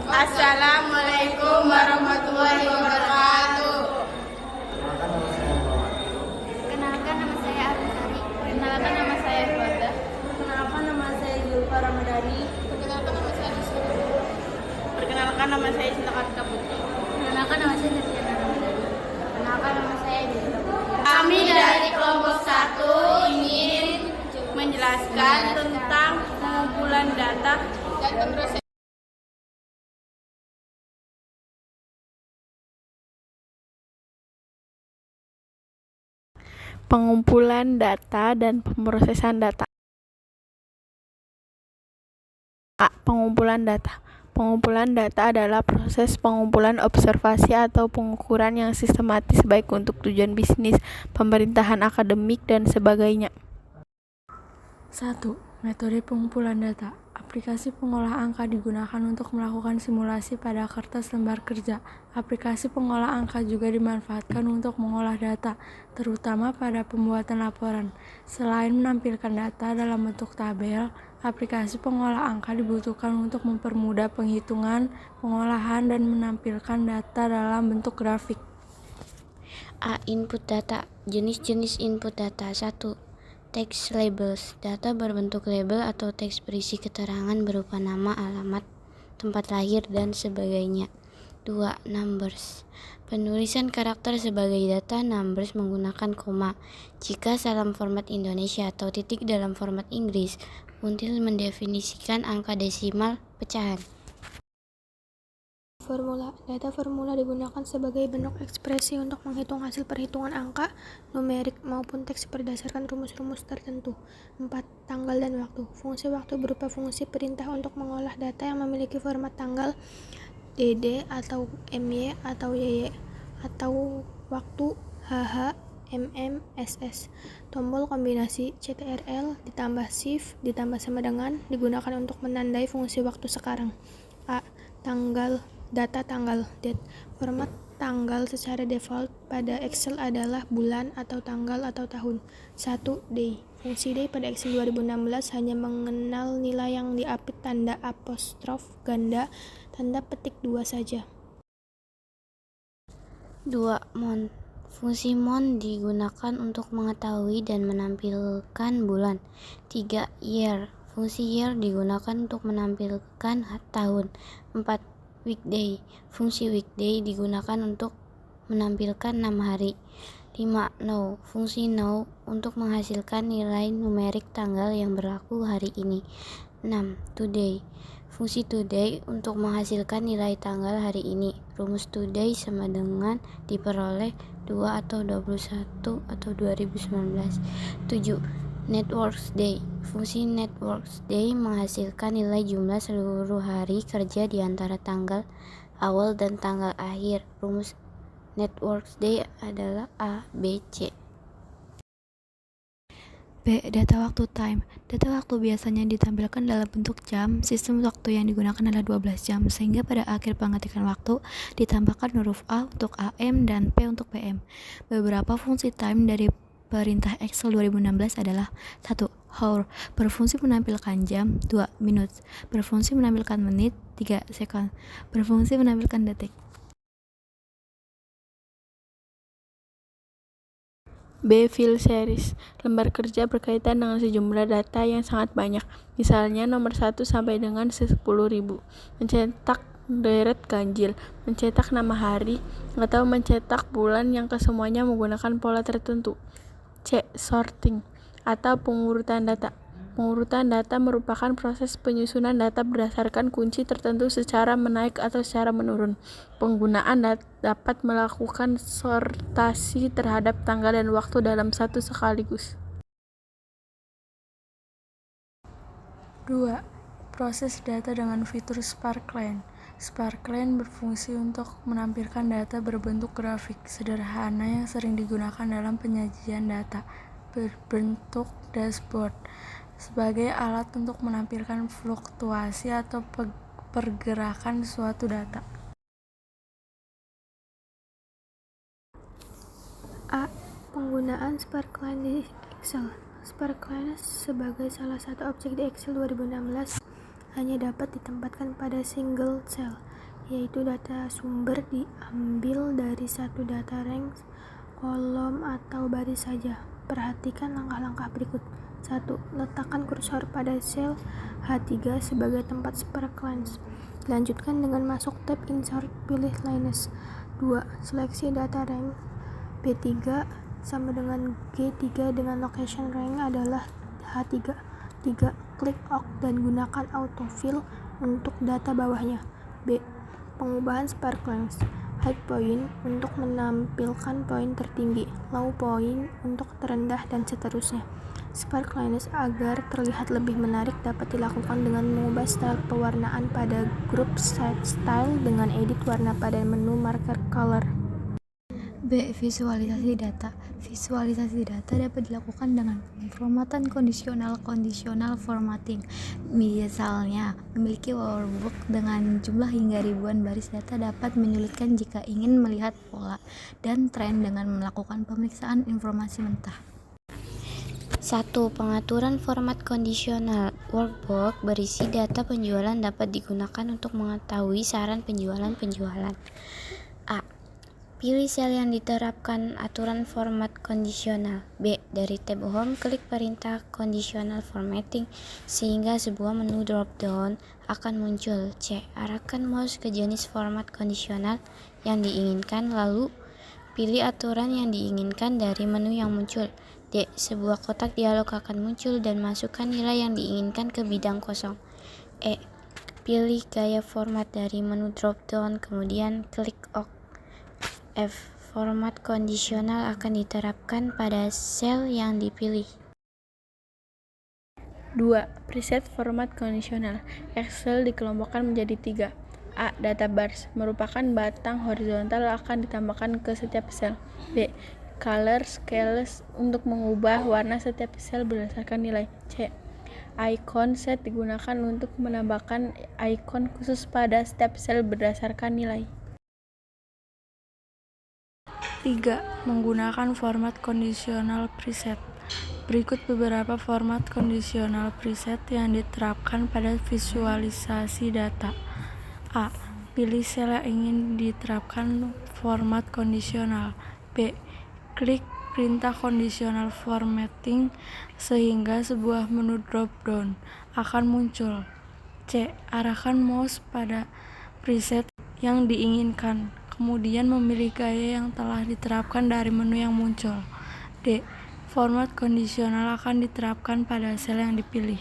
Assalamualaikum warahmatullahi wabarakatuh. Perkenalkan nama saya Arifari. Perkenalkan nama saya Fadda. Perkenalkan nama saya Zulfa Ramadhani. Perkenalkan nama saya Rizky. Perkenalkan nama saya Cinta Kartika Putri. Perkenalkan nama saya Tatiana Ramadhani. Perkenalkan nama saya Dita. Kami dari kelompok 1 ingin menjelaskan tentang pengumpulan data dan pemrosesan. Pengumpulan data dan pemrosesan data. A. Pengumpulan data. Pengumpulan data adalah proses pengumpulan observasi atau pengukuran yang sistematis baik untuk tujuan bisnis, pemerintahan, akademik, dan sebagainya. 1. Metode pengumpulan data. Aplikasi pengolah angka digunakan untuk melakukan simulasi pada kertas lembar kerja. Aplikasi pengolah angka juga dimanfaatkan untuk mengolah data, terutama pada pembuatan laporan. Selain menampilkan data dalam bentuk tabel, aplikasi pengolah angka dibutuhkan untuk mempermudah penghitungan, pengolahan, dan menampilkan data dalam bentuk grafik. A. Input data. Jenis-jenis input data. 1. Text labels. Data berbentuk label atau teks berisi keterangan berupa nama, alamat, tempat lahir, dan sebagainya. 2. Numbers. Penulisan karakter sebagai data numbers menggunakan koma. Jika dalam format Indonesia atau titik dalam format Inggris, until mendefinisikan angka desimal pecahan. Formula. Data formula digunakan sebagai bentuk ekspresi untuk menghitung hasil perhitungan angka, numerik, maupun teks berdasarkan rumus-rumus tertentu. 4. Tanggal dan waktu. Fungsi waktu berupa fungsi perintah untuk mengolah data yang memiliki format tanggal, DD atau MY atau YY, atau waktu, HH, MM, SS. Tombol kombinasi CTRL ditambah shift ditambah sama dengan digunakan untuk menandai fungsi waktu sekarang. A. Tanggal. Data tanggal, date. Format tanggal secara default pada Excel adalah bulan atau tanggal atau tahun. 1. Day. Fungsi day pada Excel 2016 hanya mengenal nilai yang diapit tanda apostrof ganda tanda petik 2 saja. 2. Month. Fungsi month digunakan untuk mengetahui dan menampilkan bulan. 3. Year. Fungsi year digunakan untuk menampilkan tahun. 4. Weekday. Fungsi weekday digunakan untuk menampilkan 6 hari. 5. Now. Fungsi now untuk menghasilkan nilai numerik tanggal yang berlaku hari ini. 6. Today. Fungsi today untuk menghasilkan nilai tanggal hari ini. Rumus today sama dengan diperoleh 2 atau 21 atau 2019. 7. Networks day. Fungsi networks day menghasilkan nilai jumlah seluruh hari kerja di antara tanggal awal dan tanggal akhir. Rumus networks day adalah A, B, C. B. Data waktu time. Data waktu biasanya ditampilkan dalam bentuk jam. Sistem waktu yang digunakan adalah 12 jam, sehingga pada akhir pengetikan waktu ditambahkan huruf A untuk AM dan P untuk PM. Beberapa fungsi time dari perintah Excel 2016 adalah 1. Hour, berfungsi menampilkan jam. 2. Minutes, berfungsi menampilkan menit. 3. Second, berfungsi menampilkan detik. B. File series. Lembar kerja berkaitan dengan sejumlah data yang sangat banyak, misalnya nomor 1 sampai dengan 10.000. Mencetak deret ganjil, mencetak nama hari, atau mencetak bulan yang kesemuanya menggunakan pola tertentu. C. Sorting atau pengurutan data. Pengurutan data merupakan proses penyusunan data berdasarkan kunci tertentu secara menaik atau secara menurun. Penggunaan dapat melakukan sortasi terhadap tanggal dan waktu dalam satu sekaligus. 2. Proses data dengan fitur Sparkline. Sparkline berfungsi untuk menampilkan data berbentuk grafik sederhana yang sering digunakan dalam penyajian data berbentuk dashboard sebagai alat untuk menampilkan fluktuasi atau pergerakan suatu data. A. Penggunaan Sparkline di Excel. Sparkline sebagai salah satu objek di Excel 2016 hanya dapat ditempatkan pada single cell. yaitu data sumber diambil dari satu data range, kolom, atau baris saja. Perhatikan langkah-langkah berikut. 1. Letakkan kursor pada sel H3 sebagai tempat spark lines. Dilanjutkan dengan masuk tab Insert, pilih Lines. 2. Seleksi data range B3 sama dengan G3 dengan location range adalah H3. 3. Klik OK dan gunakan autofill untuk data bawahnya. B. Pengubahan spark lines. High point untuk menampilkan poin tertinggi, low point untuk terendah, dan seterusnya. Spark lines agar terlihat lebih menarik dapat dilakukan dengan mengubah style pewarnaan pada grup Set Style dengan edit warna pada menu Marker Color. B. Visualisasi data. Visualisasi data dapat dilakukan dengan pemformatan kondisional formatting. Misalnya, memiliki workbook dengan jumlah hingga ribuan baris data dapat menyulitkan jika ingin melihat pola dan tren dengan melakukan pemeriksaan informasi mentah. 1. Pengaturan format kondisional. Workbook berisi data penjualan dapat digunakan untuk mengetahui saran penjualan. A. Pilih sel yang diterapkan aturan format kondisional. B. Dari tab Home, klik perintah Conditional Formatting sehingga sebuah menu drop-down akan muncul. C. Arahkan mouse ke jenis format kondisional yang diinginkan, lalu pilih aturan yang diinginkan dari menu yang muncul. D. Sebuah kotak dialog akan muncul dan masukkan nilai yang diinginkan ke bidang kosong. E. Pilih gaya format dari menu drop-down, kemudian klik OK. F. Format kondisional akan diterapkan pada sel yang dipilih. 2. Preset format kondisional. Excel dikelompokkan menjadi 3. A. Data bars merupakan batang horizontal akan ditambahkan ke setiap sel. B. Color scales untuk mengubah warna setiap sel berdasarkan nilai. C. Icon set digunakan untuk menambahkan icon khusus pada setiap sel berdasarkan nilai. 3. Menggunakan format kondisional preset. Berikut beberapa format kondisional preset yang diterapkan pada visualisasi data. A. Pilih sel yang ingin diterapkan format kondisional. B. Klik perintah Conditional Formatting sehingga sebuah menu drop-down akan muncul. C. Arahkan mouse pada preset yang diinginkan, kemudian memilih gaya yang telah diterapkan dari menu yang muncul. D. Format kondisional akan diterapkan pada sel yang dipilih.